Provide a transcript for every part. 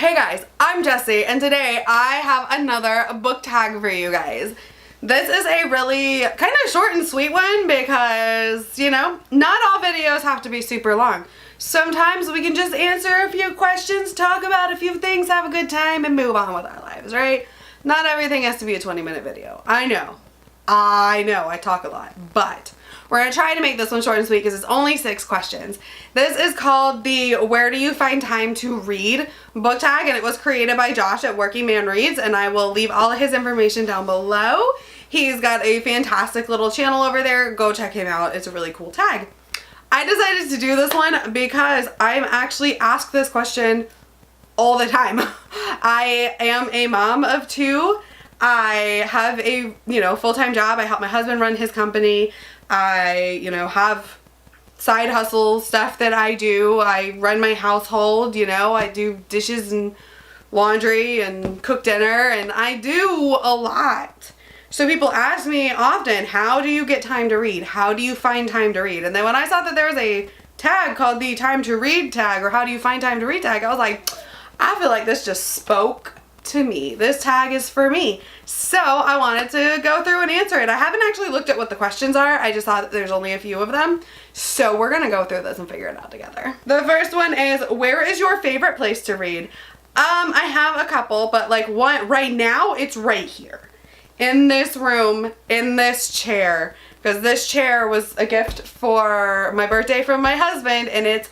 Hey guys, I'm Jessie, and today I have another book tag for you guys. This is a really kind of short and sweet one because, you know, not all videos have to be super long. Sometimes we can just answer a few questions, talk about a few things, have a good time, and move on with our lives, right? Not everything has to be a 20-minute video. I know, I talk a lot, but we're going to try to make this one short and sweet because it's only 6 questions. This is called the Where Do You Find Time to Read book tag, and it was created by Josh at Working Man Reads, and I will leave all of his information down below. He's got a fantastic little channel over there. Go check him out. It's a really cool tag. I decided to do this one because I'm actually asked this question all the time. I am a mom of 2. I have a, full-time job. I help my husband run his company. I, have side hustle stuff that I do. I run my household, I do dishes and laundry and cook dinner, and I do a lot. So people ask me often, how do you get time to read? How do you find time to read? And then when I saw that there was a tag called the Time to Read tag, or how do you find time to read tag, I was like, I feel like this just spoke to me. This tag is for me. So I wanted to go through and answer it. I haven't actually looked at what the questions are. I just thought that there's only a few of them. So we're gonna go through this and figure it out together. The first one is, where is your favorite place to read? I have a couple, but like one right now, it's right here. In this room, in this chair. Because this chair was a gift for my birthday from my husband, and it's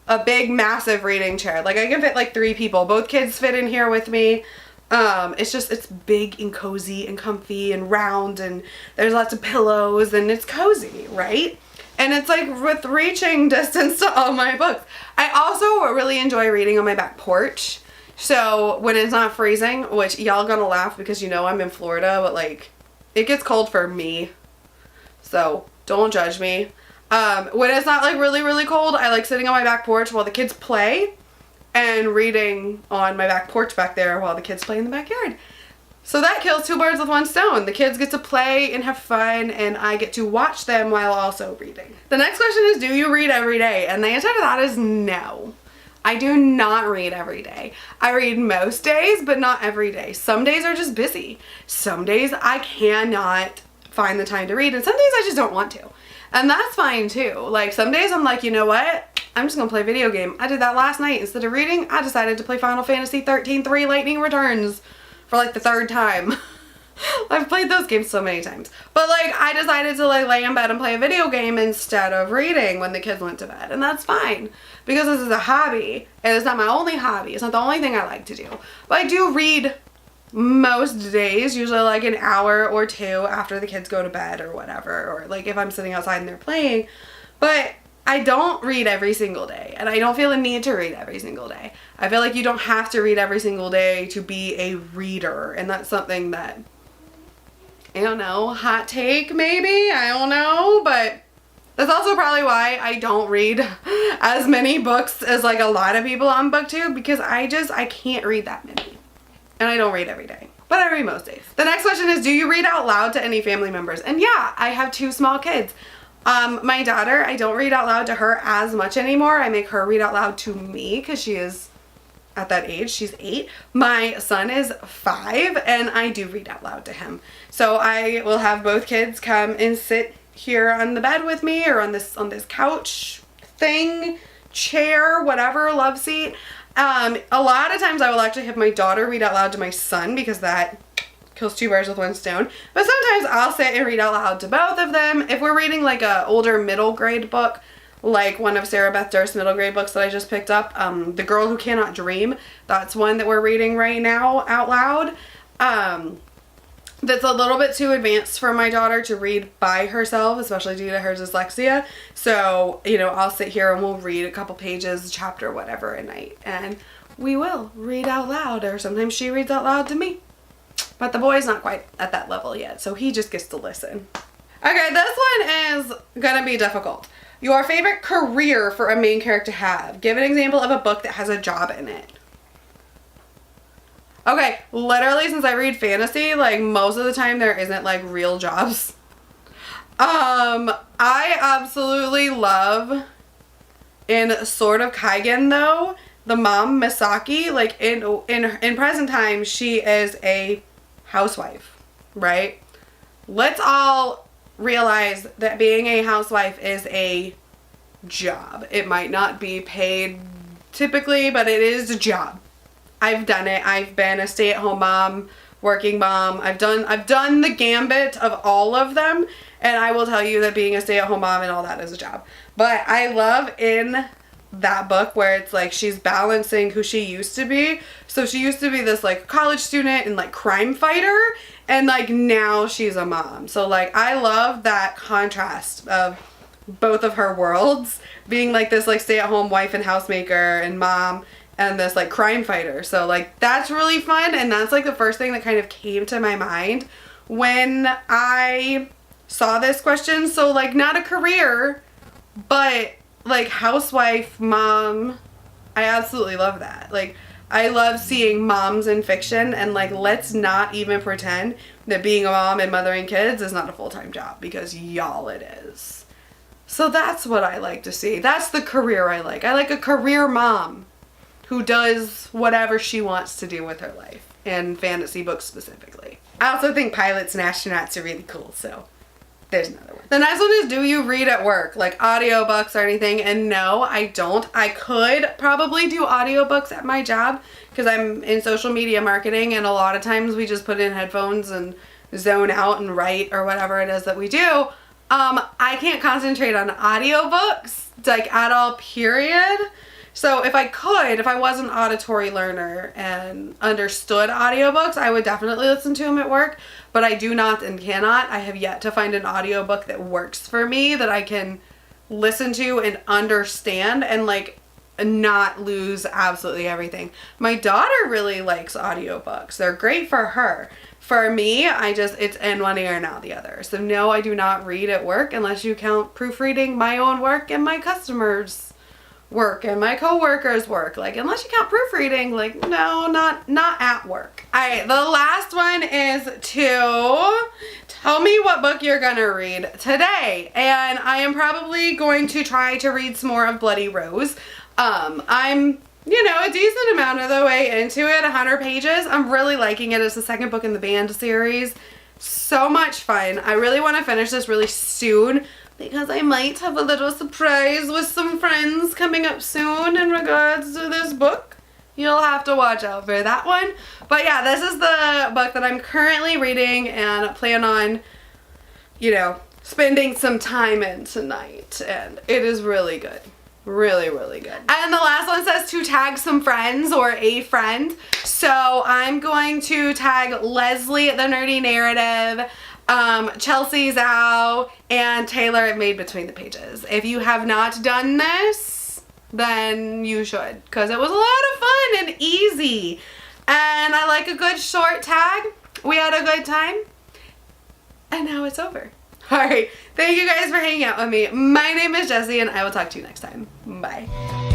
a big, massive reading chair. Like, I can fit like 3 people. Both kids fit in here with me. It's big and cozy and comfy and round, and there's lots of pillows, and it's cozy, right? And it's like with reaching distance to all my books. I also really enjoy reading on my back porch. So when it's not freezing, which y'all gonna laugh because I'm in Florida, but like, it gets cold for me. So don't judge me. When it's not like really, really cold, I like sitting on my back porch while the kids play and reading on my back porch back there while the kids play in the backyard. So that kills 2 birds with 1 stone. The kids get to play and have fun, and I get to watch them while also reading. The next question is, do you read every day? And the answer to that is no. I do not read every day. I read most days, but not every day. Some days are just busy. Some days I cannot find the time to read, and some days I just don't want to. And that's fine too. Like, some days I'm like, you know what? I'm just gonna play a video game. I did that last night. Instead of reading, I decided to play Final Fantasy 13-3 Lightning Returns for like the 3rd time. I've played those games so many times. But like, I decided to like lay in bed and play a video game instead of reading when the kids went to bed. And that's fine. Because this is a hobby. And it's not my only hobby. It's not the only thing I like to do. But I do read most days, usually like an hour or 2 after the kids go to bed or whatever. Or like if I'm sitting outside and they're playing. But I don't read every single day. And I don't feel a need to read every single day. I feel like you don't have to read every single day to be a reader. And that's something that, I don't know, hot take maybe? I don't know, but that's also probably why I don't read as many books as like a lot of people on BookTube, because I can't read that many. And I don't read every day, but I read most days. The next question is, do you read out loud to any family members? And yeah, I have 2 small kids. My daughter, I don't read out loud to her as much anymore. I make her read out loud to me because she is at that age. She's 8. My son is 5, and I do read out loud to him. So I will have both kids come and sit here on the bed with me, or on this couch thing, chair, whatever, love seat. A lot of times I will actually have my daughter read out loud to my son, because that kills 2 birds with 1 stone. But sometimes I'll sit and read out loud to both of them. If we're reading like a older middle grade book, like one of Sarah Beth Durst's middle grade books that I just picked up, The Girl Who Cannot Dream, that's one that we're reading right now out loud. That's a little bit too advanced for my daughter to read by herself, especially due to her dyslexia. So, I'll sit here and we'll read a couple pages, a chapter, whatever at night. And we will read out loud, or sometimes she reads out loud to me. But the boy's not quite at that level yet, so he just gets to listen. Okay, this one is gonna be difficult. Your favorite career for a main character to have. Give an example of a book that has a job in it. Okay, literally, since I read fantasy, like most of the time there isn't like real jobs. I absolutely love, in Sword of Kaigen though, the mom, Misaki, like in present time, she is a housewife, right? Let's all realize that being a housewife is a job. It might not be paid typically, but it is a job. I've done it. I've been a stay-at-home mom, working mom. I've done the gambit of all of them, and I will tell you that being a stay-at-home mom and all that is a job. But I love in that book where it's like she's balancing who she used to be. So she used to be this like college student and like crime fighter, and like now she's a mom. So like I love that contrast of both of her worlds, being like this like stay-at-home wife and housemaker and mom, and this like crime fighter. So like that's really fun, and that's like the first thing that kind of came to my mind when I saw this question. So like not a career, but like housewife, mom. I absolutely love that. Like I love seeing moms in fiction, and like let's not even pretend that being a mom and mothering kids is not a full-time job, because y'all it is. So that's what I like to see. That's the career I like. I like a career mom who does whatever she wants to do with her life, and fantasy books specifically. I also think pilots and astronauts are really cool, so there's another one. The next one is, do you read at work? Like audiobooks or anything? And no, I don't. I could probably do audiobooks at my job because I'm in social media marketing, and a lot of times we just put in headphones and zone out and write or whatever it is that we do. I can't concentrate on audiobooks like at all, period. So if I was an auditory learner and understood audiobooks, I would definitely listen to them at work, but I do not and cannot. I have yet to find an audiobook that works for me that I can listen to and understand and like not lose absolutely everything. My daughter really likes audiobooks. They're great for her. For me, it's in one ear and out the other. So no, I do not read at work unless you count proofreading my own work and my customers' work and my co-workers' work. Like unless you count proofreading, like no, not at work. Alright, the last one is to tell me what book you're gonna read today. And I am probably going to try to read some more of Bloody Rose. I'm a decent amount of the way into it, 100 pages. I'm really liking it. It's the second book in the Band series. So much fun. I really want to finish this really soon because I might have a little surprise with some friends coming up soon in regards to this book. You'll have to watch out for that one. But yeah, this is the book that I'm currently reading and plan on, spending some time in tonight. And it is really good. Really, really good. And the last one says to tag some friends or a friend. So I'm going to tag Leslie at The Nerdy Narrative, Chelsea Zhao, and Taylor at Made Between the Pages. If you have not done this, then you should, because it was a lot of fun and easy. And I like a good short tag. We had a good time. And now it's over. Alright, thank you guys for hanging out with me. My name is Jessie, and I will talk to you next time. Bye.